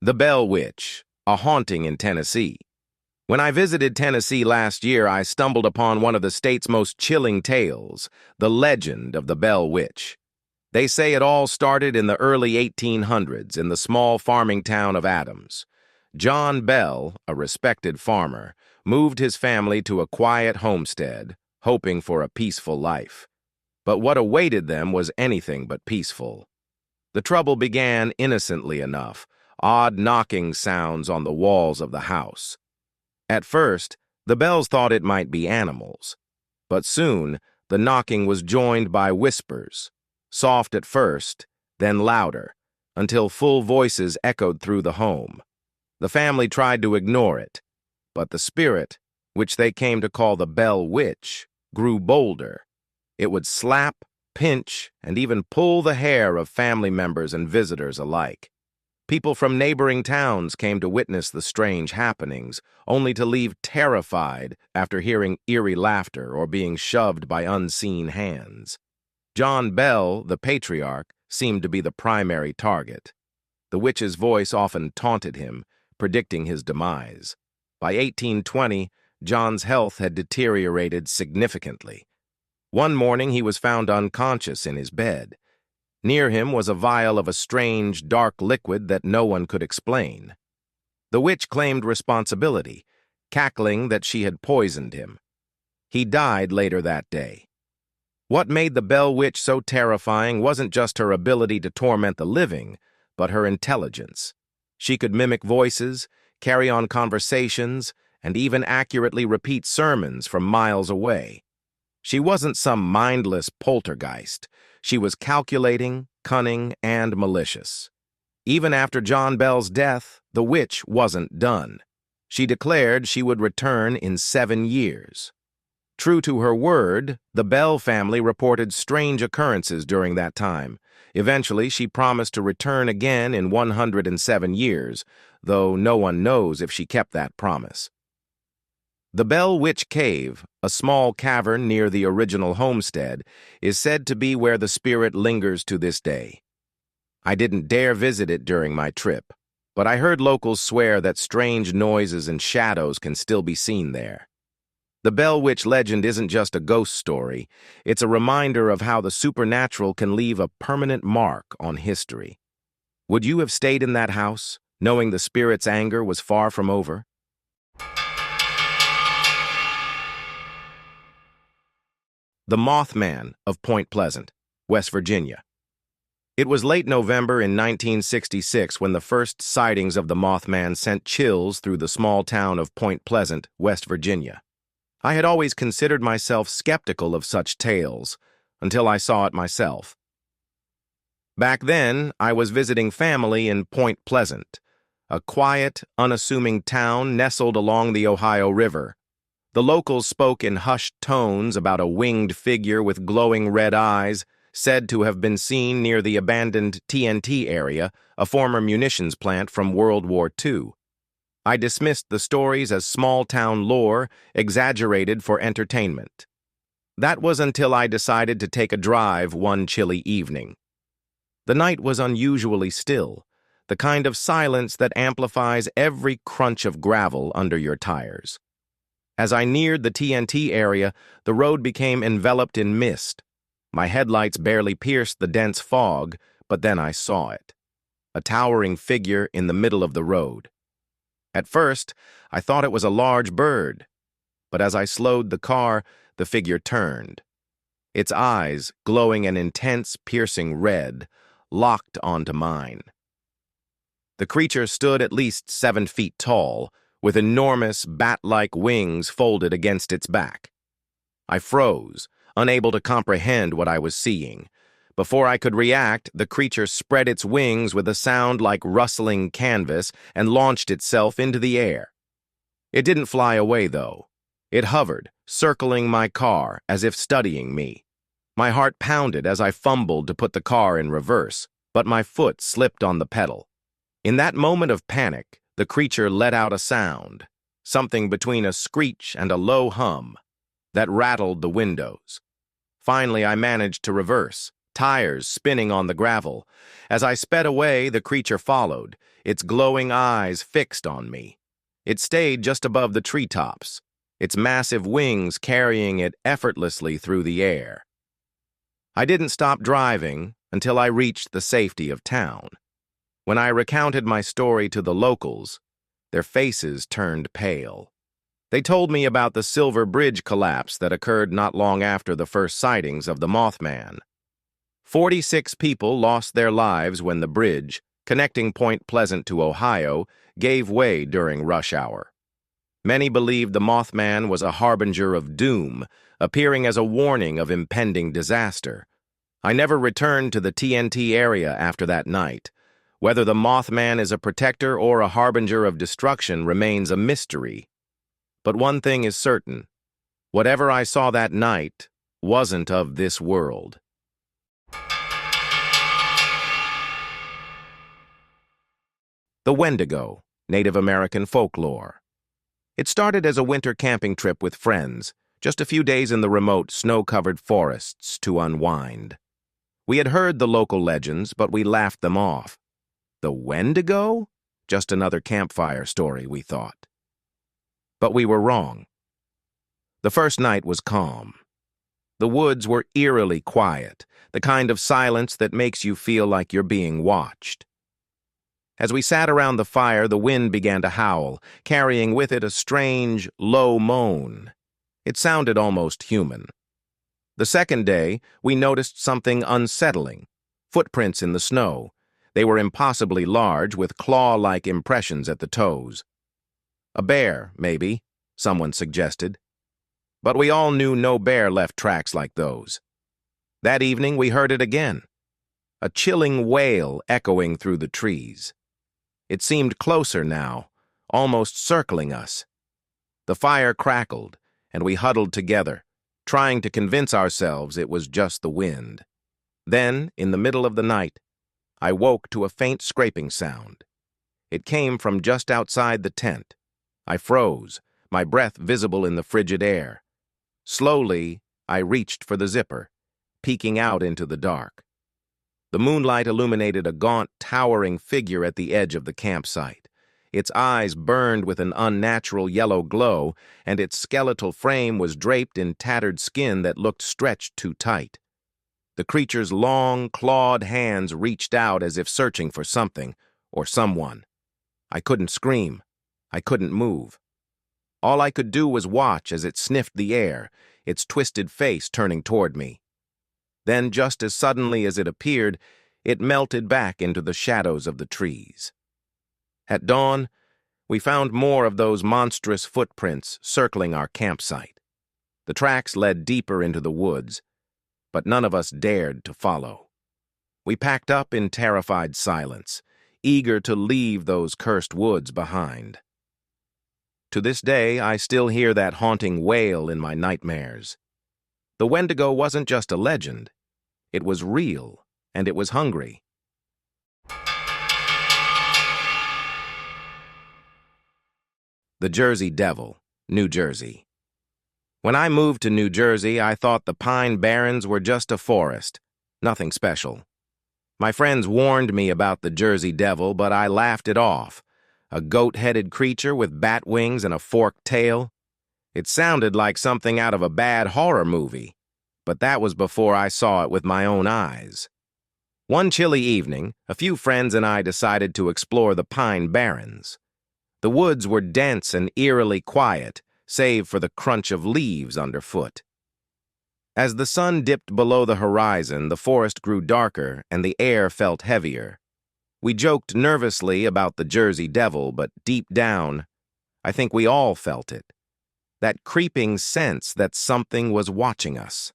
The Bell Witch, a haunting in Tennessee. When I visited Tennessee last year, I stumbled upon one of the state's most chilling tales, the legend of the Bell Witch. They say it all started in the early 1800s in the small farming town of Adams. John Bell, a respected farmer, moved his family to a quiet homestead, hoping for a peaceful life. But what awaited them was anything but peaceful. The trouble began innocently enough, odd knocking sounds on the walls of the house. At first, the Bells thought it might be animals, but soon the knocking was joined by whispers, soft at first, then louder, until full voices echoed through the home. The family tried to ignore it, but the spirit, which they came to call the Bell Witch, grew bolder. It would slap, pinch, and even pull the hair of family members and visitors alike. People from neighboring towns came to witness the strange happenings, only to leave terrified after hearing eerie laughter or being shoved by unseen hands. John Bell, the patriarch, seemed to be the primary target. The witch's voice often taunted him, predicting his demise. By 1820, John's health had deteriorated significantly. One morning he was found unconscious in his bed. Near him was a vial of a strange, dark liquid that no one could explain. The witch claimed responsibility, cackling that she had poisoned him. He died later that day. What made the Bell Witch so terrifying wasn't just her ability to torment the living, but her intelligence. She could mimic voices, carry on conversations, and even accurately repeat sermons from miles away. She wasn't some mindless poltergeist. She was calculating, cunning, and malicious. Even after John Bell's death, the witch wasn't done. She declared she would return in 7 years. True to her word, the Bell family reported strange occurrences during that time. Eventually, she promised to return again in 107 years, though no one knows if she kept that promise. The Bell Witch Cave, a small cavern near the original homestead, is said to be where the spirit lingers to this day. I didn't dare visit it during my trip, but I heard locals swear that strange noises and shadows can still be seen there. The Bell Witch legend isn't just a ghost story, it's a reminder of how the supernatural can leave a permanent mark on history. Would you have stayed in that house, knowing the spirit's anger was far from over? The Moth Man of Point Pleasant, West Virginia. It was late November in 1966 when the first sightings of the Moth Man sent chills through the small town of Point Pleasant, West Virginia. I had always considered myself skeptical of such tales, until I saw it myself. Back then, I was visiting family in Point Pleasant, a quiet, unassuming town nestled along the Ohio River. The locals spoke in hushed tones about a winged figure with glowing red eyes, said to have been seen near the abandoned TNT area, a former munitions plant from World War II. I dismissed the stories as small-town lore, exaggerated for entertainment. That was until I decided to take a drive one chilly evening. The night was unusually still, the kind of silence that amplifies every crunch of gravel under your tires. As I neared the TNT area, the road became enveloped in mist. My headlights barely pierced the dense fog, but then I saw it. A towering figure in the middle of the road. At first, I thought it was a large bird, but as I slowed the car, the figure turned. Its eyes, glowing an intense, piercing red, locked onto mine. The creature stood at least 7 feet tall, with enormous, bat-like wings folded against its back. I froze, unable to comprehend what I was seeing. Before I could react, the creature spread its wings with a sound like rustling canvas and launched itself into the air. It didn't fly away, though. It hovered, circling my car as if studying me. My heart pounded as I fumbled to put the car in reverse, but my foot slipped on the pedal. In that moment of panic, the creature let out a sound, something between a screech and a low hum, that rattled the windows. Finally, I managed to reverse, tires spinning on the gravel. As I sped away, the creature followed, its glowing eyes fixed on me. It stayed just above the treetops, its massive wings carrying it effortlessly through the air. I didn't stop driving until I reached the safety of town. When I recounted my story to the locals, their faces turned pale. They told me about the Silver Bridge collapse that occurred not long after the first sightings of the Moth Man. 46 people lost their lives when the bridge, connecting Point Pleasant to Ohio, gave way during rush hour. Many believed the Moth Man was a harbinger of doom, appearing as a warning of impending disaster. I never returned to the TNT area after that night. Whether the Moth Man is a protector or a harbinger of destruction remains a mystery. But one thing is certain. Whatever I saw that night wasn't of this world. The Wendigo, Native American folklore. It started as a winter camping trip with friends, just a few days in the remote, snow-covered forests to unwind. We had heard the local legends, but we laughed them off. The Wendigo? Just another campfire story, we thought. But we were wrong. The first night was calm. The woods were eerily quiet, the kind of silence that makes you feel like you're being watched. As we sat around the fire, the wind began to howl, carrying with it a strange, low moan. It sounded almost human. The second day, we noticed something unsettling. Footprints in the snow. They were impossibly large, with claw-like impressions at the toes. A bear, maybe, someone suggested. But we all knew no bear left tracks like those. That evening, we heard it again. A chilling wail echoing through the trees. It seemed closer now, almost circling us. The fire crackled, and we huddled together, trying to convince ourselves it was just the wind. Then, in the middle of the night, I woke to a faint scraping sound. It came from just outside the tent. I froze, my breath visible in the frigid air. Slowly, I reached for the zipper, peeking out into the dark. The moonlight illuminated a gaunt, towering figure at the edge of the campsite. Its eyes burned with an unnatural yellow glow, and its skeletal frame was draped in tattered skin that looked stretched too tight. The creature's long, clawed hands reached out as if searching for something or someone. I couldn't scream. I couldn't move. All I could do was watch as it sniffed the air, its twisted face turning toward me. Then, just as suddenly as it appeared, it melted back into the shadows of the trees. At dawn, we found more of those monstrous footprints circling our campsite. The tracks led deeper into the woods, but none of us dared to follow. We packed up in terrified silence, eager to leave those cursed woods behind. To this day, I still hear that haunting wail in my nightmares. The Wendigo wasn't just a legend. It was real, and it was hungry. The Jersey Devil, New Jersey. When I moved to New Jersey, I thought the Pine Barrens were just a forest, nothing special. My friends warned me about the Jersey Devil, but I laughed it off. A goat-headed creature with bat wings and a forked tail. It sounded like something out of a bad horror movie, but that was before I saw it with my own eyes. One chilly evening, a few friends and I decided to explore the Pine Barrens. The woods were dense and eerily quiet, save for the crunch of leaves underfoot. As the sun dipped below the horizon, the forest grew darker and the air felt heavier. We joked nervously about the Jersey Devil, but deep down, I think we all felt it. That creeping sense that something was watching us.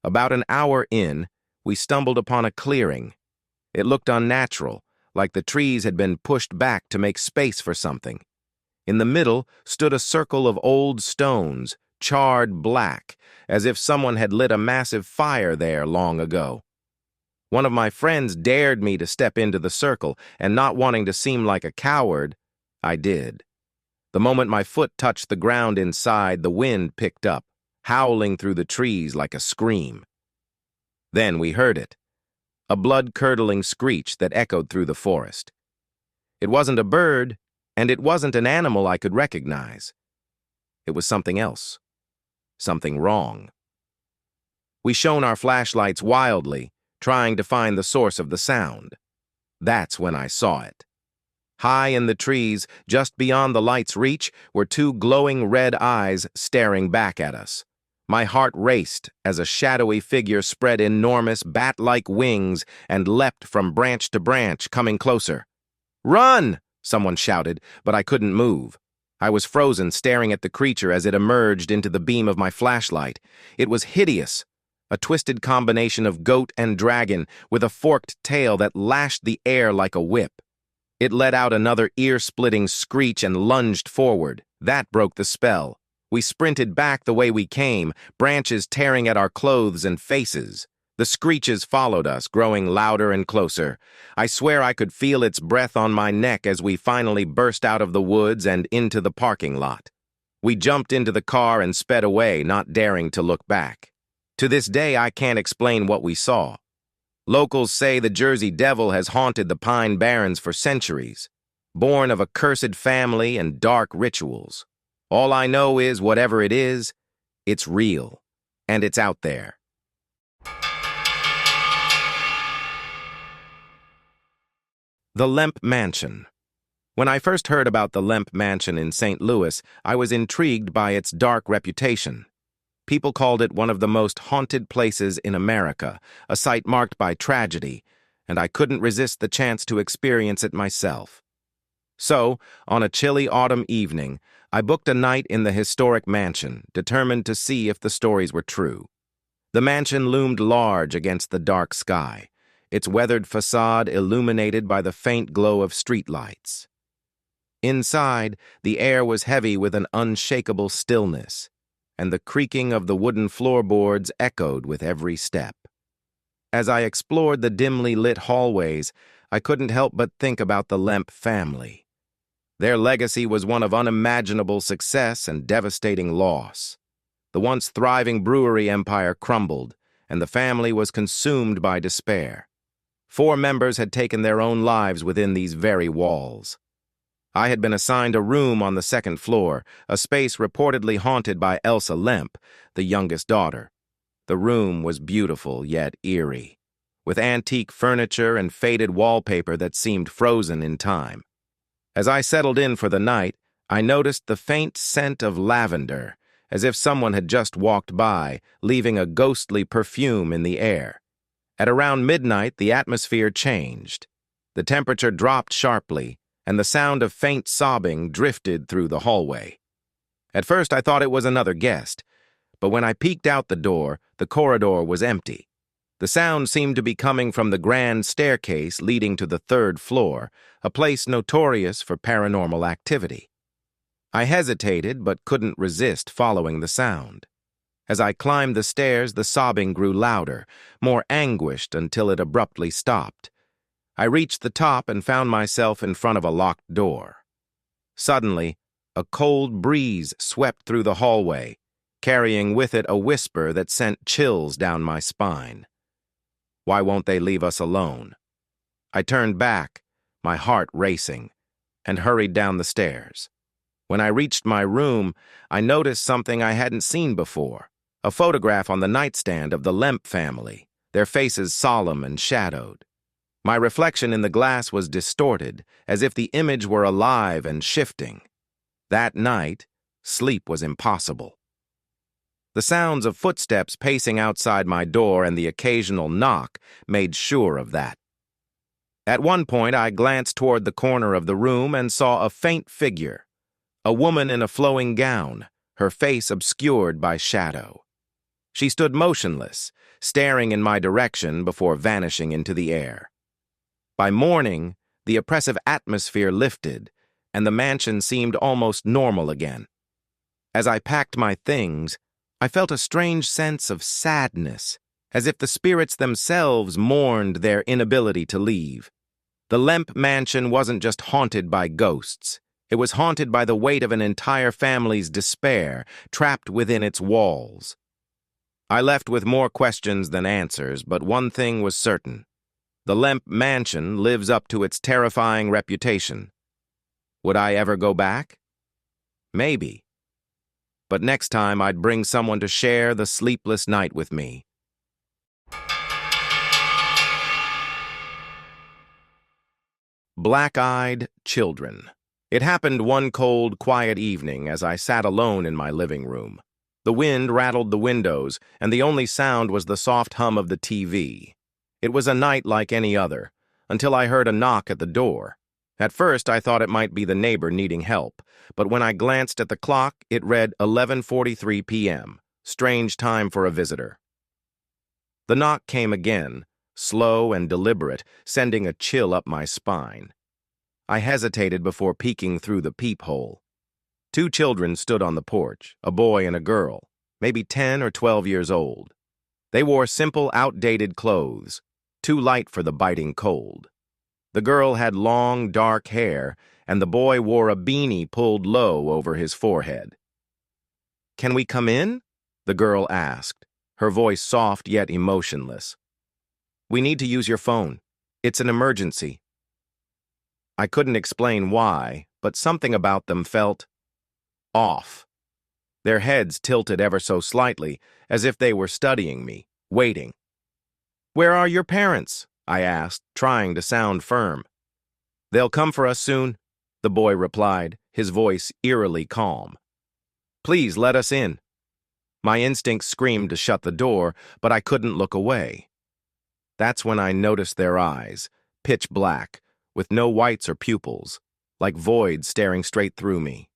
About an hour in, we stumbled upon a clearing. It looked unnatural, like the trees had been pushed back to make space for something. In the middle stood a circle of old stones, charred black, as if someone had lit a massive fire there long ago. One of my friends dared me to step into the circle, and not wanting to seem like a coward, I did. The moment my foot touched the ground inside, the wind picked up, howling through the trees like a scream. Then we heard it, a blood-curdling screech that echoed through the forest. It wasn't a bird, and it wasn't an animal I could recognize. It was something else, something wrong. We shone our flashlights wildly, trying to find the source of the sound. That's when I saw it. High in the trees, just beyond the light's reach, were two glowing red eyes staring back at us. My heart raced as a shadowy figure spread enormous bat-like wings and leapt from branch to branch, coming closer. "Run!" someone shouted, but I couldn't move. I was frozen, staring at the creature as it emerged into the beam of my flashlight. It was hideous, a twisted combination of goat and dragon with a forked tail that lashed the air like a whip. It let out another ear-splitting screech and lunged forward. That broke the spell. We sprinted back the way we came, branches tearing at our clothes and faces. The screeches followed us, growing louder and closer. I swear I could feel its breath on my neck as we finally burst out of the woods and into the parking lot. We jumped into the car and sped away, not daring to look back. To this day, I can't explain what we saw. Locals say the Jersey Devil has haunted the Pine Barrens for centuries, born of a cursed family and dark rituals. All I know is, whatever it is, it's real, and it's out there. The LMP Mansion. When I first heard about the LMP Mansion in St. Louis, I was intrigued by its dark reputation. People called it one of the most haunted places in America, a site marked by tragedy, and I couldn't resist the chance to experience it myself. So, on a chilly autumn evening, I booked a night in the historic mansion, determined to see if the stories were true. The mansion loomed large against the dark sky, its weathered facade illuminated by the faint glow of streetlights. Inside, the air was heavy with an unshakable stillness, and the creaking of the wooden floorboards echoed with every step. As I explored the dimly lit hallways, I couldn't help but think about the LMP family. Their legacy was one of unimaginable success and devastating loss. The once thriving brewery empire crumbled, and the family was consumed by despair. 4 members had taken their own lives within these very walls. I had been assigned a room on the 2nd floor, a space reportedly haunted by Elsa Lemp, the youngest daughter. The room was beautiful yet eerie, with antique furniture and faded wallpaper that seemed frozen in time. As I settled in for the night, I noticed the faint scent of lavender, as if someone had just walked by, leaving a ghostly perfume in the air. At around midnight, the atmosphere changed. The temperature dropped sharply, and the sound of faint sobbing drifted through the hallway. At first, I thought it was another guest, but when I peeked out the door, the corridor was empty. The sound seemed to be coming from the grand staircase leading to the 3rd floor, a place notorious for paranormal activity. I hesitated but couldn't resist following the sound. As I climbed the stairs, the sobbing grew louder, more anguished until it abruptly stopped. I reached the top and found myself in front of a locked door. Suddenly, a cold breeze swept through the hallway, carrying with it a whisper that sent chills down my spine. Why won't they leave us alone? I turned back, my heart racing, and hurried down the stairs. When I reached my room, I noticed something I hadn't seen before, a photograph on the nightstand of the Lemp family, their faces solemn and shadowed. My reflection in the glass was distorted, as if the image were alive and shifting. That night, sleep was impossible. The sounds of footsteps pacing outside my door and the occasional knock made sure of that. At one point, I glanced toward the corner of the room and saw a faint figure, a woman in a flowing gown, her face obscured by shadow. She stood motionless, staring in my direction before vanishing into the air. By morning, the oppressive atmosphere lifted, and the mansion seemed almost normal again. As I packed my things, I felt a strange sense of sadness, as if the spirits themselves mourned their inability to leave. The Lemp Mansion wasn't just haunted by ghosts. It was haunted by the weight of an entire family's despair, trapped within its walls. I left with more questions than answers, but one thing was certain. The LMP Mansion lives up to its terrifying reputation. Would I ever go back? Maybe. But next time I'd bring someone to share the sleepless night with me. Blackeyed Children. It happened one cold, quiet evening as I sat alone in my living room. The wind rattled the windows, and the only sound was the soft hum of the TV. It was a night like any other, until I heard a knock at the door. At first, I thought it might be the neighbor needing help, but when I glanced at the clock, it read 11:43 p.m., strange time for a visitor. The knock came again, slow and deliberate, sending a chill up my spine. I hesitated before peeking through the peephole. 2 children stood on the porch, a boy and a girl, maybe 10 or 12 years old. They wore simple, outdated clothes, too light for the biting cold. The girl had long, dark hair, and the boy wore a beanie pulled low over his forehead. "Can we come in?" the girl asked, her voice soft yet emotionless. "We need to use your phone. It's an emergency." I couldn't explain why, but something about them felt off. Their heads tilted ever so slightly, as if they were studying me, waiting. "Where are your parents?" I asked, trying to sound firm. "They'll come for us soon," the boy replied, his voice eerily calm. "Please let us in." My instincts screamed to shut the door, but I couldn't look away. That's when I noticed their eyes, pitch black, with no whites or pupils, like voids staring straight through me.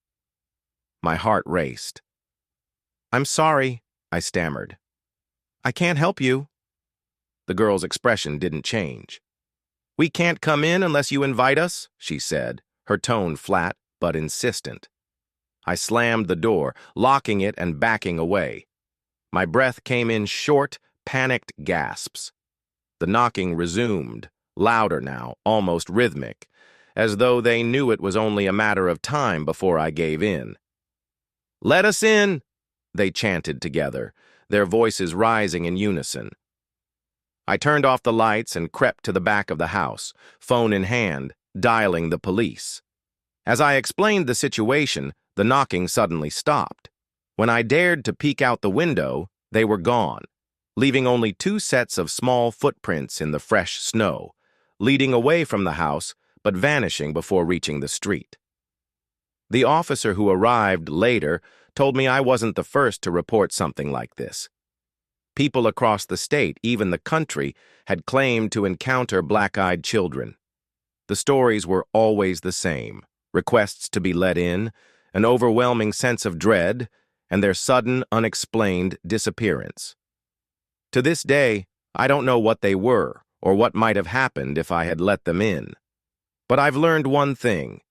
My heart raced. "I'm sorry," I stammered. "I can't help you." The girl's expression didn't change. "We can't come in unless you invite us," she said, her tone flat but insistent. I slammed the door, locking it and backing away. My breath came in short, panicked gasps. The knocking resumed, louder now, almost rhythmic, as though they knew it was only a matter of time before I gave in. "Let us in," they chanted together, their voices rising in unison. I turned off the lights and crept to the back of the house, phone in hand, dialing the police. As I explained the situation, the knocking suddenly stopped. When I dared to peek out the window, they were gone, leaving only 2 sets of small footprints in the fresh snow, leading away from the house but vanishing before reaching the street. The officer who arrived later told me I wasn't the first to report something like this. People across the state, even the country, had claimed to encounter black-eyed children. The stories were always the same: requests to be let in, an overwhelming sense of dread, and their sudden, unexplained disappearance. To this day, I don't know what they were or what might have happened if I had let them in. But I've learned one thing.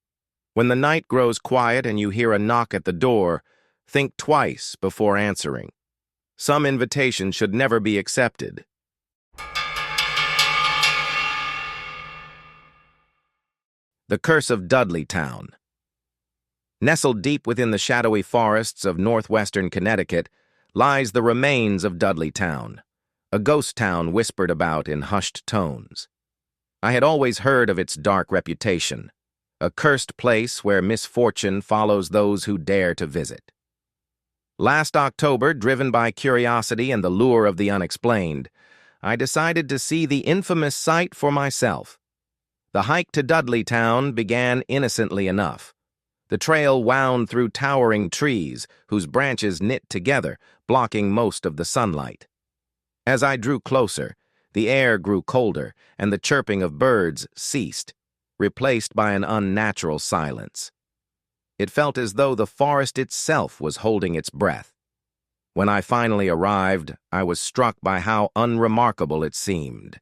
When the night grows quiet and you hear a knock at the door, think twice before answering. Some invitation should never be accepted. The Curse of Dudley Town. Nestled deep within the shadowy forests of northwestern Connecticut lies the remains of Dudley Town, a ghost town whispered about in hushed tones. I had always heard of its dark reputation, a cursed place where misfortune follows those who dare to visit. Last October, driven by curiosity and the lure of the unexplained, I decided to see the infamous site for myself. The hike to Dudley Town began innocently enough. The trail wound through towering trees whose branches knit together, blocking most of the sunlight. As I drew closer, the air grew colder and the chirping of birds ceased, replaced by an unnatural silence. It felt as though the forest itself was holding its breath. When I finally arrived, I was struck by how unremarkable it seemed.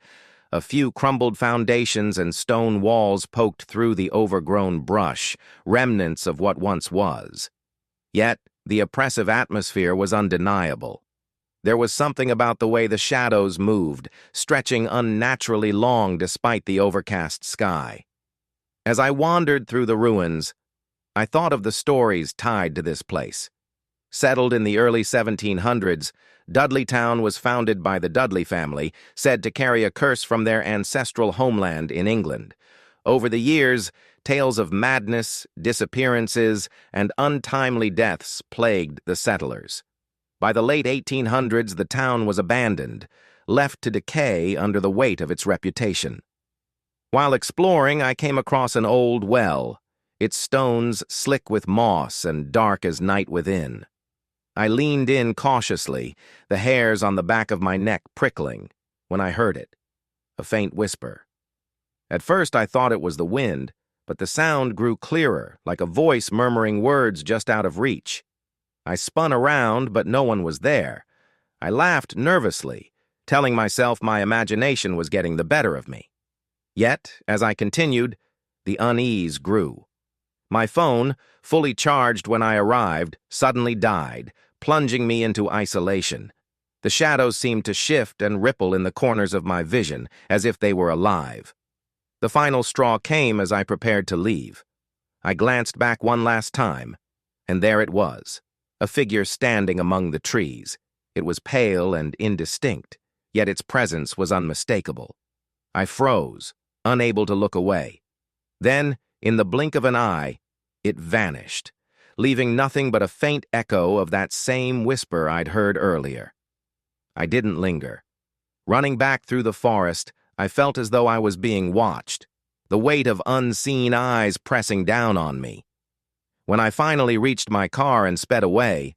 A few crumbled foundations and stone walls poked through the overgrown brush, remnants of what once was. Yet, the oppressive atmosphere was undeniable. There was something about the way the shadows moved, stretching unnaturally long despite the overcast sky. As I wandered through the ruins, I thought of the stories tied to this place. Settled in the early 1700s, Dudley Town was founded by the Dudley family, said to carry a curse from their ancestral homeland in England. Over the years, tales of madness, disappearances, and untimely deaths plagued the settlers. By the late 1800s, the town was abandoned, left to decay under the weight of its reputation. While exploring, I came across an old well, its stones slick with moss and dark as night within. I leaned in cautiously, the hairs on the back of my neck prickling, when I heard it, a faint whisper. At first I thought it was the wind, but the sound grew clearer, like a voice murmuring words just out of reach. I spun around, but no one was there. I laughed nervously, telling myself my imagination was getting the better of me. Yet, as I continued, the unease grew. My phone, fully charged when I arrived, suddenly died, plunging me into isolation. The shadows seemed to shift and ripple in the corners of my vision, as if they were alive. The final straw came as I prepared to leave. I glanced back one last time, and there it was, a figure standing among the trees. It was pale and indistinct, yet its presence was unmistakable. I froze, unable to look away. Then, in the blink of an eye, it vanished, leaving nothing but a faint echo of that same whisper I'd heard earlier. I didn't linger. Running back through the forest, I felt as though I was being watched, the weight of unseen eyes pressing down on me. When I finally reached my car and sped away,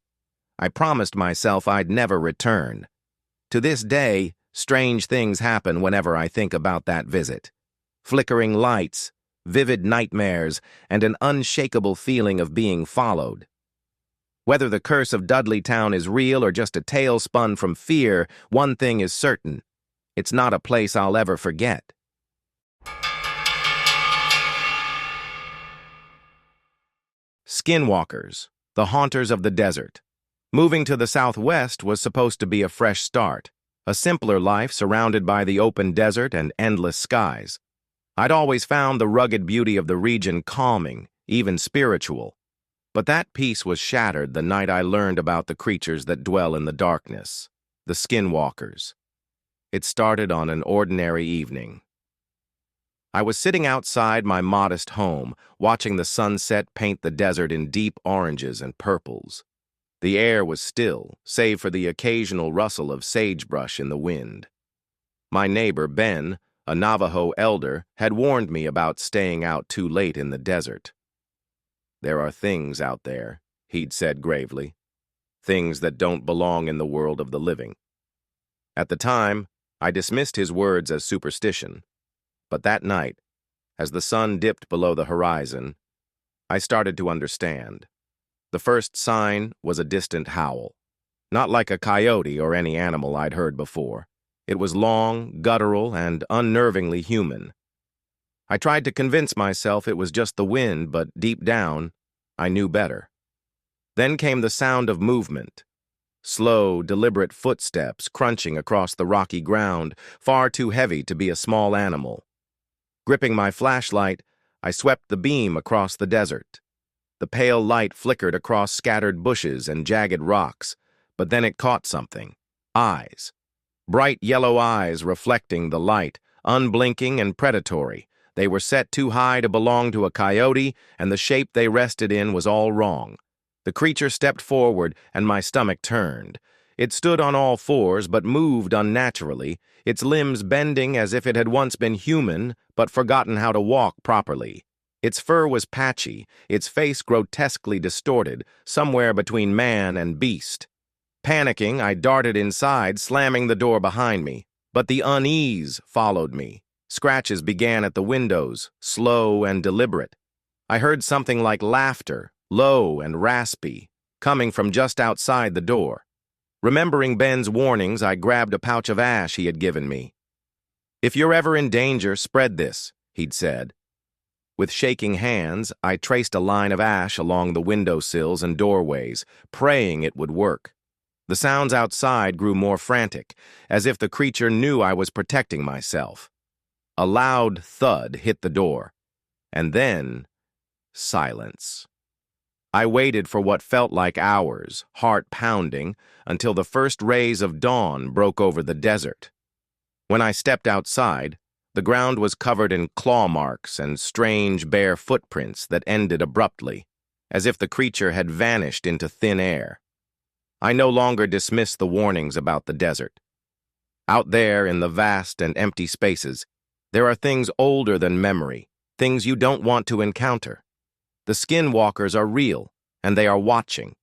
I promised myself I'd never return. To this day, strange things happen whenever I think about that visit. Flickering lights, vivid nightmares, and an unshakable feeling of being followed. Whether the curse of Dudley Town is real or just a tale spun from fear, one thing is certain. It's not a place I'll ever forget. Skinwalkers, the haunters of the desert. Moving to the southwest was supposed to be a fresh start, a simpler life surrounded by the open desert and endless skies. I'd always found the rugged beauty of the region calming, even spiritual. But that peace was shattered the night I learned about the creatures that dwell in the darkness, the skinwalkers. It started on an ordinary evening. I was sitting outside my modest home, watching the sunset paint the desert in deep oranges and purples. The air was still, save for the occasional rustle of sagebrush in the wind. My neighbor, Ben, a Navajo elder, had warned me about staying out too late in the desert. "There are things out there," he'd said gravely. "Things that don't belong in the world of the living." At the time, I dismissed his words as superstition. But that night, as the sun dipped below the horizon, I started to understand. The first sign was a distant howl. Not like a coyote or any animal I'd heard before. It was long, guttural, and unnervingly human. I tried to convince myself it was just the wind, but deep down, I knew better. Then came the sound of movement. Slow, deliberate footsteps crunching across the rocky ground, far too heavy to be a small animal. Gripping my flashlight, I swept the beam across the desert. The pale light flickered across scattered bushes and jagged rocks, but then it caught something. Eyes. Bright yellow eyes reflecting the light, unblinking and predatory. They were set too high to belong to a coyote, and the shape they rested in was all wrong. The creature stepped forward, and my stomach turned. It stood on all fours, but moved unnaturally, its limbs bending as if it had once been human, but forgotten how to walk properly. Its fur was patchy, its face grotesquely distorted, somewhere between man and beast. Panicking, I darted inside, slamming the door behind me. But the unease followed me. Scratches began at the windows, slow and deliberate. I heard something like laughter, low and raspy, coming from just outside the door. Remembering Ben's warnings, I grabbed a pouch of ash he had given me. "If you're ever in danger, spread this," he'd said. With shaking hands, I traced a line of ash along the windowsills and doorways, praying it would work. The sounds outside grew more frantic, as if the creature knew I was protecting myself. A loud thud hit the door, and then silence. I waited for what felt like hours, heart pounding, until the first rays of dawn broke over the desert. When I stepped outside, the ground was covered in claw marks and strange bare footprints that ended abruptly, as if the creature had vanished into thin air. I no longer dismissed the warnings about the desert. Out there in the vast and empty spaces, there are things older than memory, things you don't want to encounter. The skinwalkers are real, and they are watching.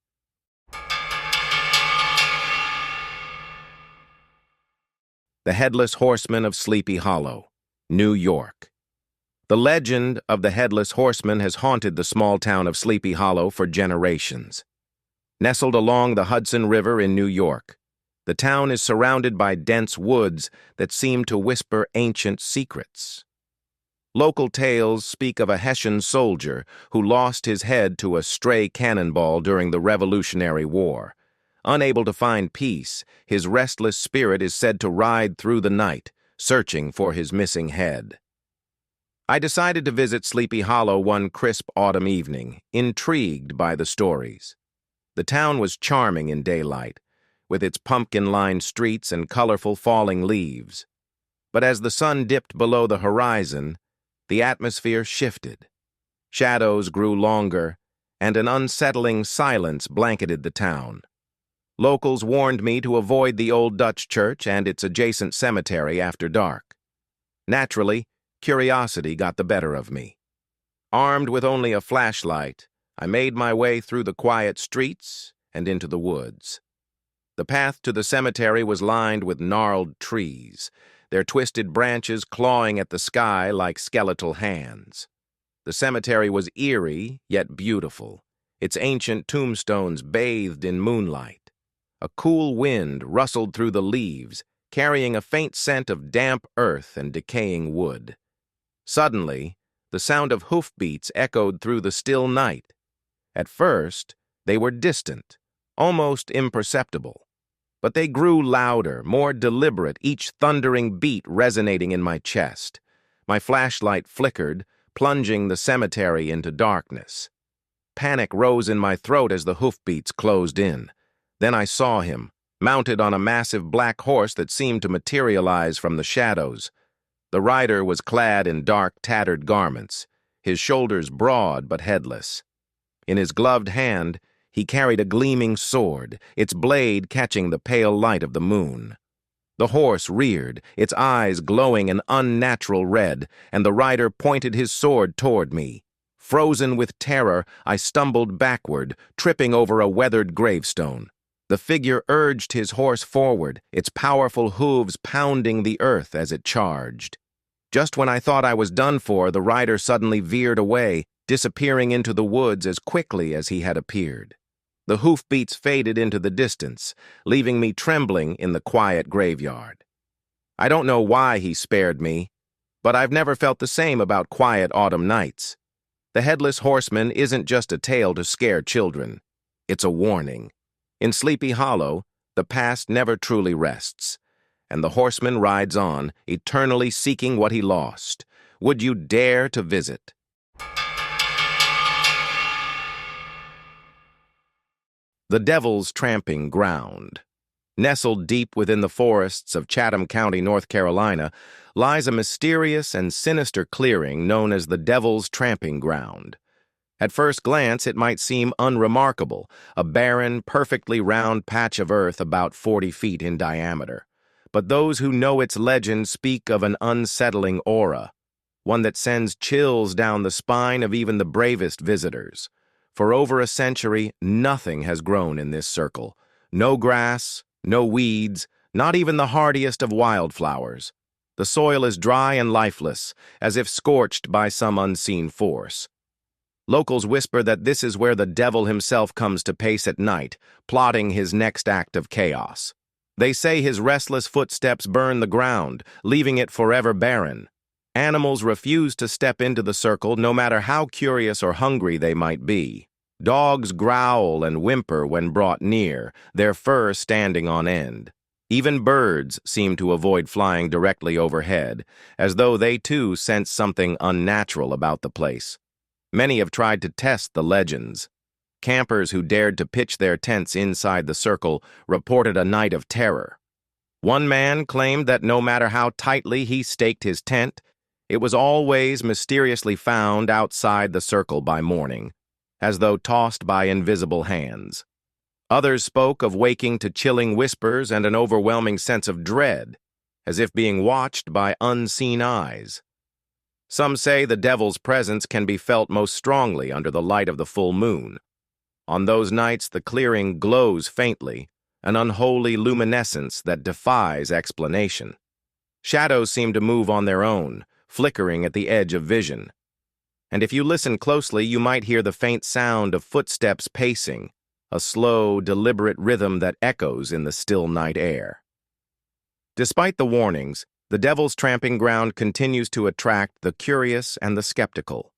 The Headless Horsemen of Sleepy Hollow, New York. The legend of the Headless Horseman has haunted the small town of Sleepy Hollow for generations. Nestled along the Hudson River in New York, the town is surrounded by dense woods that seem to whisper ancient secrets. Local tales speak of a Hessian soldier who lost his head to a stray cannonball during the Revolutionary War. Unable to find peace, his restless spirit is said to ride through the night, searching for his missing head. I decided to visit Sleepy Hollow one crisp autumn evening, intrigued by the stories. The town was charming in daylight, with its pumpkin-lined streets and colorful falling leaves. But as the sun dipped below the horizon, the atmosphere shifted. Shadows grew longer, and an unsettling silence blanketed the town. Locals warned me to avoid the old Dutch church and its adjacent cemetery after dark. Naturally, curiosity got the better of me. Armed with only a flashlight, I made my way through the quiet streets and into the woods. The path to the cemetery was lined with gnarled trees, their twisted branches clawing at the sky like skeletal hands. The cemetery was eerie, yet beautiful, its ancient tombstones bathed in moonlight. A cool wind rustled through the leaves, carrying a faint scent of damp earth and decaying wood. Suddenly, the sound of hoofbeats echoed through the still night. At first, they were distant, almost imperceptible. But they grew louder, more deliberate, each thundering beat resonating in my chest. My flashlight flickered, plunging the cemetery into darkness. Panic rose in my throat as the hoofbeats closed in. Then I saw him, mounted on a massive black horse that seemed to materialize from the shadows. The rider was clad in dark, tattered garments, his shoulders broad but headless. In his gloved hand, he carried a gleaming sword, its blade catching the pale light of the moon. The horse reared, its eyes glowing an unnatural red, and the rider pointed his sword toward me. Frozen with terror, I stumbled backward, tripping over a weathered gravestone. The figure urged his horse forward, its powerful hooves pounding the earth as it charged. Just when I thought I was done for, the rider suddenly veered away, disappearing into the woods as quickly as he had appeared. The hoofbeats faded into the distance, leaving me trembling in the quiet graveyard. I don't know why he spared me, but I've never felt the same about quiet autumn nights. The Headless Horseman isn't just a tale to scare children. It's a warning. In Sleepy Hollow, the past never truly rests, and the horseman rides on, eternally seeking what he lost. Would you dare to visit? The Devil's Tramping Ground. Nestled deep within the forests of Chatham County, North Carolina, lies a mysterious and sinister clearing known as the Devil's Tramping Ground. At first glance, it might seem unremarkable, a barren, perfectly round patch of earth about 40 feet in diameter. But those who know its legend speak of an unsettling aura, one that sends chills down the spine of even the bravest visitors. For over a century, nothing has grown in this circle. No grass, no weeds, not even the hardiest of wildflowers. The soil is dry and lifeless, as if scorched by some unseen force. Locals whisper that this is where the devil himself comes to pace at night, plotting his next act of chaos. They say his restless footsteps burn the ground, leaving it forever barren. Animals refuse to step into the circle no matter how curious or hungry they might be. Dogs growl and whimper when brought near, their fur standing on end. Even birds seem to avoid flying directly overhead, as though they too sense something unnatural about the place. Many have tried to test the legends. Campers who dared to pitch their tents inside the circle reported a night of terror. One man claimed that no matter how tightly he staked his tent, it was always mysteriously found outside the circle by morning, as though tossed by invisible hands. Others spoke of waking to chilling whispers and an overwhelming sense of dread, as if being watched by unseen eyes. Some say the devil's presence can be felt most strongly under the light of the full moon. On those nights, the clearing glows faintly, an unholy luminescence that defies explanation. Shadows seem to move on their own, flickering at the edge of vision. And if you listen closely, you might hear the faint sound of footsteps pacing, a slow, deliberate rhythm that echoes in the still night air. Despite the warnings, the Devil's Tramping Ground continues to attract the curious and the skeptical.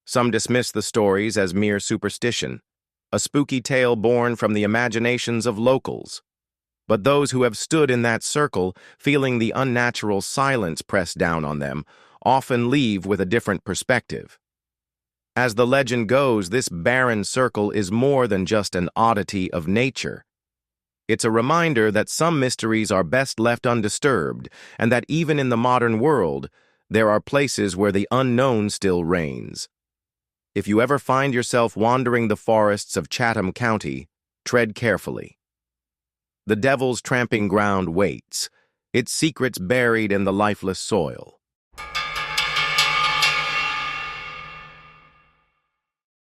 Some dismiss the stories as mere superstition, a spooky tale born from the imaginations of locals. But those who have stood in that circle, feeling the unnatural silence press down on them, often leave with a different perspective. As the legend goes, this barren circle is more than just an oddity of nature. It's a reminder that some mysteries are best left undisturbed, and that even in the modern world, there are places where the unknown still reigns. If you ever find yourself wandering the forests of Chatham County, tread carefully. The Devil's Tramping Ground waits, its secrets buried in the lifeless soil.